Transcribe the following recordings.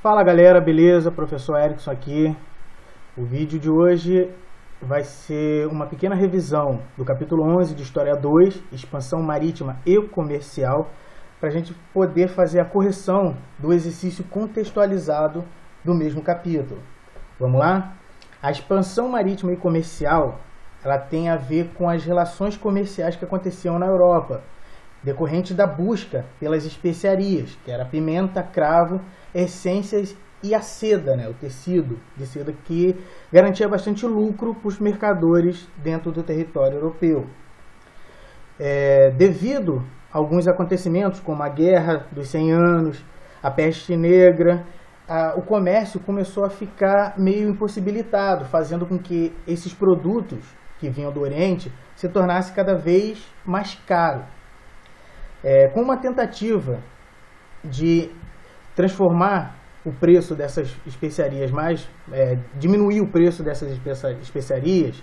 Fala galera, beleza? Professor Erickson aqui. O vídeo de hoje vai ser uma pequena revisão do capítulo 11 de História 2, Expansão Marítima e Comercial, para a gente poder fazer a correção do exercício contextualizado do mesmo capítulo. Vamos lá? A expansão marítima e comercial, ela tem a ver com as relações comerciais que aconteciam na Europa, decorrente da busca pelas especiarias, que era pimenta, cravo, essências e a seda, o tecido de seda, que garantia bastante lucro para os mercadores dentro do território europeu. Devido a alguns acontecimentos, como a Guerra dos 100 Anos, a Peste Negra, o comércio começou a ficar meio impossibilitado, fazendo com que esses produtos que vinham do Oriente se tornassem cada vez mais caros. Com uma tentativa de transformar o preço dessas especiarias diminuir o preço dessas especiarias,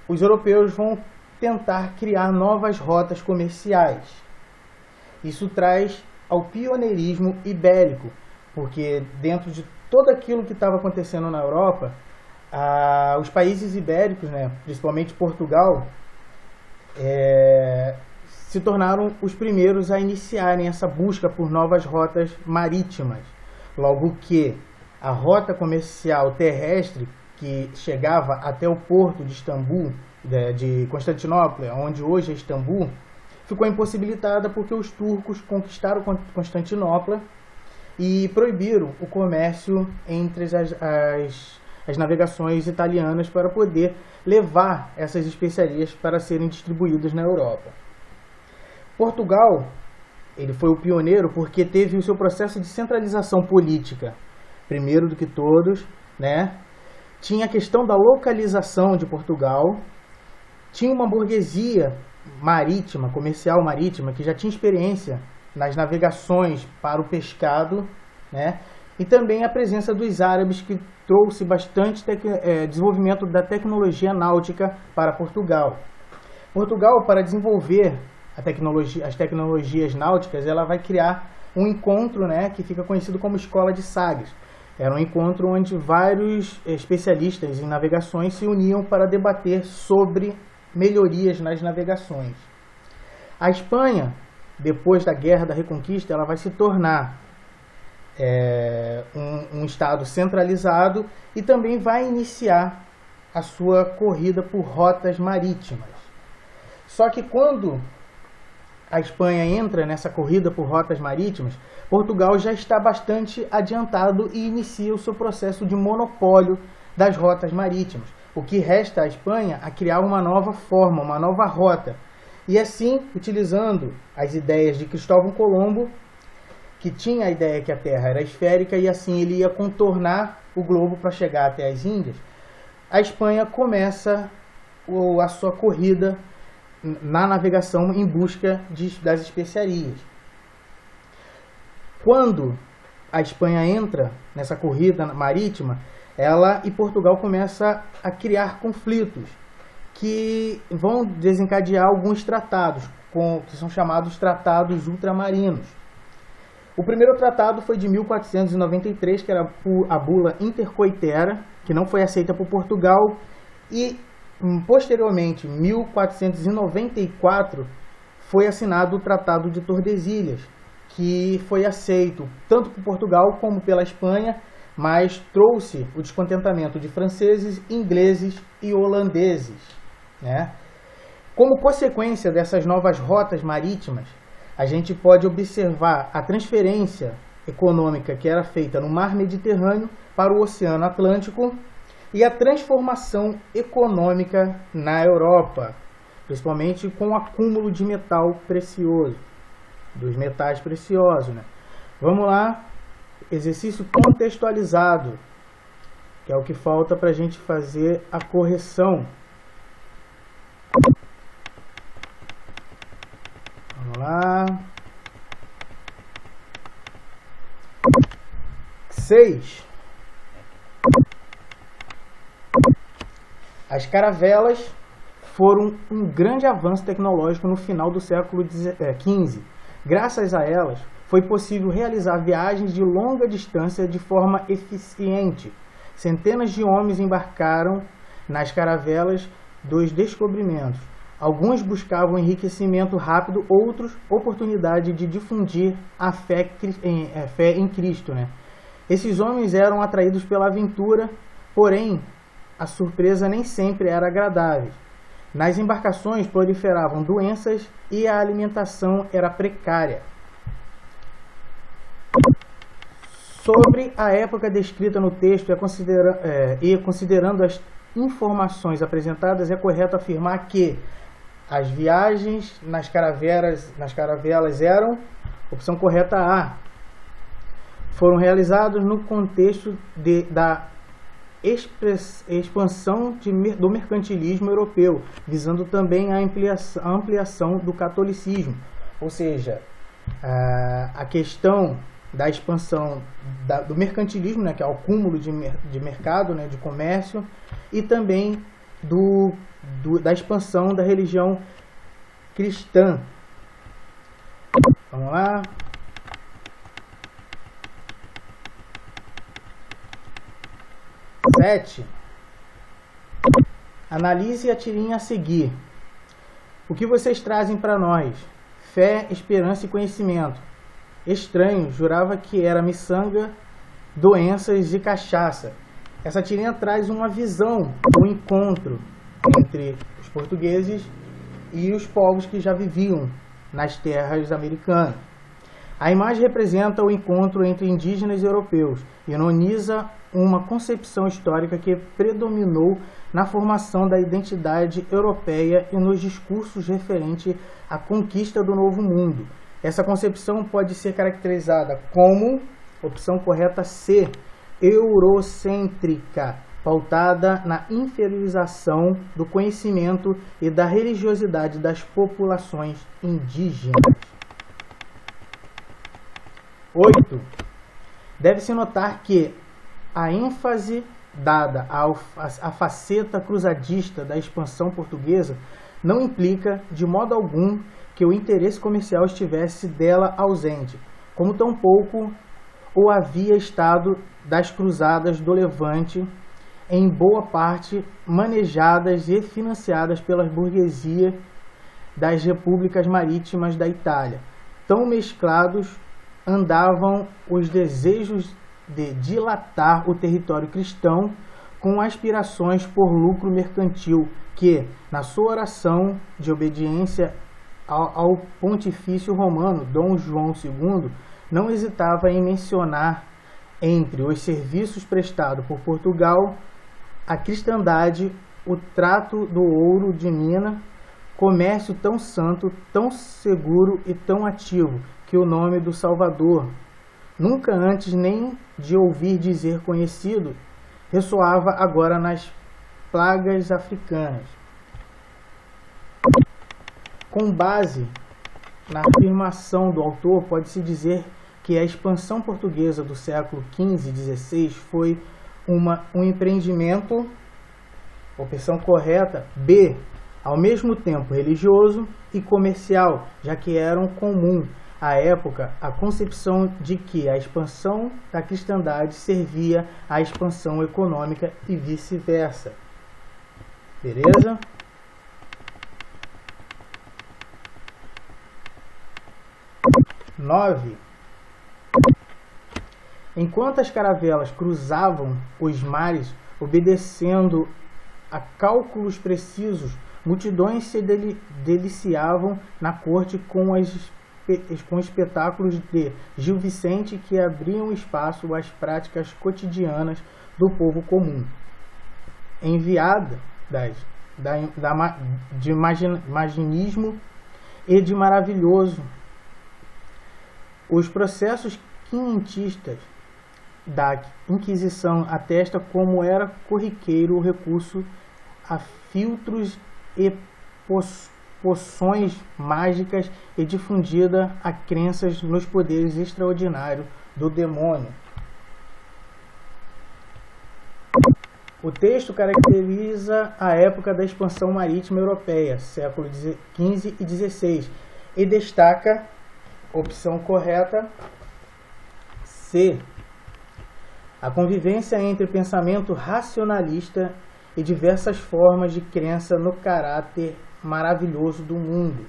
os europeus vão tentar criar novas rotas comerciais. Isso traz ao pioneirismo ibérico, porque dentro de tudo aquilo que estava acontecendo na Europa, os países ibéricos, principalmente Portugal, se tornaram os primeiros a iniciarem essa busca por novas rotas marítimas. Logo que a rota comercial terrestre, que chegava até o porto de Istambul, de Constantinopla, onde hoje é Istambul, ficou impossibilitada porque os turcos conquistaram Constantinopla e proibiram o comércio entre as navegações italianas para poder levar essas especiarias para serem distribuídas na Europa. Portugal, ele foi o pioneiro porque teve o seu processo de centralização política, primeiro do que todos, Tinha a questão da localização de Portugal, tinha uma burguesia marítima, comercial marítima, que já tinha experiência nas navegações para o pescado, E também a presença dos árabes, que trouxe bastante desenvolvimento da tecnologia náutica para Portugal. Portugal, para desenvolver as tecnologias náuticas, ela vai criar um encontro, que fica conhecido como Escola de Sagres. Era um encontro onde vários especialistas em navegações se uniam para debater sobre melhorias nas navegações. A Espanha, depois da Guerra da Reconquista, ela vai se tornar um estado centralizado e também vai iniciar a sua corrida por rotas marítimas. Só que quando a Espanha entra nessa corrida por rotas marítimas, Portugal já está bastante adiantado e inicia o seu processo de monopólio das rotas marítimas. O que resta à Espanha a criar uma nova forma, uma nova rota. E assim, utilizando as ideias de Cristóvão Colombo, que tinha a ideia que a Terra era esférica e assim ele ia contornar o globo para chegar até as Índias, a Espanha começa a sua corrida na navegação em busca das especiarias. Quando a Espanha entra nessa corrida marítima, ela e Portugal começam a criar conflitos que vão desencadear alguns tratados, que são chamados tratados ultramarinos. O primeiro tratado foi de 1493, que era a bula Intercoetera, que não foi aceita por Portugal, e posteriormente, em 1494, foi assinado o Tratado de Tordesilhas, que foi aceito tanto por Portugal como pela Espanha, mas trouxe o descontentamento de franceses, ingleses e holandeses. Como consequência dessas novas rotas marítimas, a gente pode observar a transferência econômica que era feita no Mar Mediterrâneo para o Oceano Atlântico e a transformação econômica na Europa, principalmente com o acúmulo de metal precioso, dos metais preciosos. Vamos lá, exercício contextualizado, que é o que falta para a gente fazer a correção. Vamos lá. 6. As caravelas foram um grande avanço tecnológico no final do século XV. Graças a elas, foi possível realizar viagens de longa distância de forma eficiente. Centenas de homens embarcaram nas caravelas dos descobrimentos. Alguns buscavam enriquecimento rápido, outros oportunidade de difundir a fé em Cristo, né? Esses homens eram atraídos pela aventura, porém a surpresa nem sempre era agradável. Nas embarcações proliferavam doenças e a alimentação era precária. Sobre a época descrita no texto e considerando as informações apresentadas, é correto afirmar que as viagens nas caravelas eram, opção correta A, foram realizados no contexto da expansão do mercantilismo europeu, visando também a ampliação do catolicismo. Ou seja, a questão da expansão do mercantilismo, né, que é o acúmulo de mercado, né, de comércio, e também da expansão da religião cristã. Vamos lá. Sete. Analise a tirinha a seguir. O que vocês trazem para nós? Fé, esperança e conhecimento. Estranho, jurava que era miçanga, doenças e cachaça. Essa tirinha traz uma visão do encontro entre os portugueses e os povos que já viviam nas terras americanas. A imagem representa o encontro entre indígenas e europeus e ironiza uma concepção histórica que predominou na formação da identidade europeia e nos discursos referentes à conquista do Novo Mundo. Essa concepção pode ser caracterizada como, opção correta C, eurocêntrica, pautada na inferiorização do conhecimento e da religiosidade das populações indígenas. 8. Deve-se notar que a ênfase dada à faceta cruzadista da expansão portuguesa não implica, de modo algum, que o interesse comercial estivesse dela ausente, como tampouco o havia estado das cruzadas do Levante, em boa parte manejadas e financiadas pelas burguesias das repúblicas marítimas da Itália. Tão mesclados andavam os desejos de dilatar o território cristão com aspirações por lucro mercantil que, na sua oração de obediência ao pontifício romano Dom João II, não hesitava em mencionar entre os serviços prestados por Portugal a cristandade, o trato do ouro de mina, comércio tão santo, tão seguro e tão ativo que o nome do Salvador, nunca antes nem de ouvir dizer conhecido, ressoava agora nas plagas africanas. Com base na afirmação do autor, pode-se dizer que a expansão portuguesa do século XV e XVI foi um empreendimento, opção correta, B, ao mesmo tempo religioso e comercial, já que eram comum à época a concepção de que a expansão da cristandade servia à expansão econômica e vice-versa. Beleza? Nove. Enquanto as caravelas cruzavam os mares, obedecendo a cálculos precisos, multidões se deliciavam na corte com espetáculos de Gil Vicente que abriam espaço às práticas cotidianas do povo comum. Enviadas de imaginismo e de maravilhoso, os processos quinhentistas da Inquisição atesta como era corriqueiro o recurso a filtros e poções mágicas e difundida a crenças nos poderes extraordinários do demônio. O texto caracteriza a época da expansão marítima europeia, século XV e XVI, e destaca Opção correta C. A convivência entre pensamento racionalista e diversas formas de crença no caráter maravilhoso do mundo.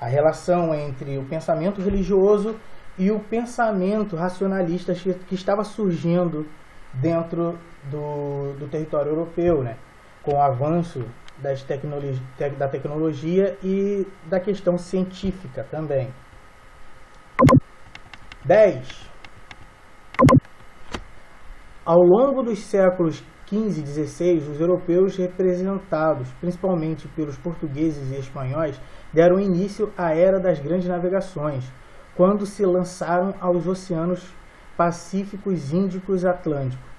A relação entre o pensamento religioso e o pensamento racionalista que estava surgindo dentro do território europeu, né? Com o avanço da tecnologia e da questão científica também. 10. Ao longo dos séculos XV e XVI, os europeus, representados principalmente pelos portugueses e espanhóis, deram início à era das grandes navegações, quando se lançaram aos oceanos Pacíficos, Índicos e Atlânticos.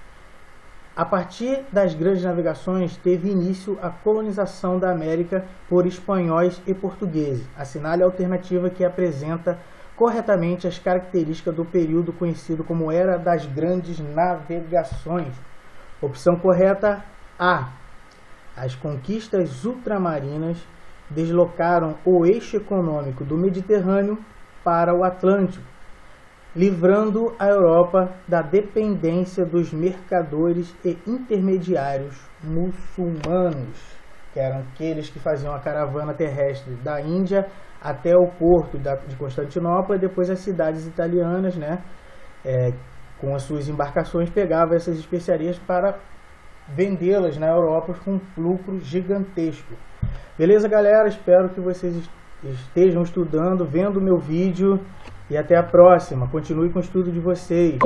A partir das grandes navegações, teve início a colonização da América por espanhóis e portugueses. Assinale a alternativa que apresenta corretamente as características do período conhecido como Era das Grandes Navegações. Opção correta A. As conquistas ultramarinas deslocaram o eixo econômico do Mediterrâneo para o Atlântico, livrando a Europa da dependência dos mercadores e intermediários muçulmanos, que eram aqueles que faziam a caravana terrestre da Índia até o porto de Constantinopla e depois as cidades italianas, né, com as suas embarcações, pegavam essas especiarias para vendê-las na Europa com lucro gigantesco. Beleza, galera? Espero que vocês estejam estudando, vendo o meu vídeo e até a próxima. Continue com o estudo de vocês.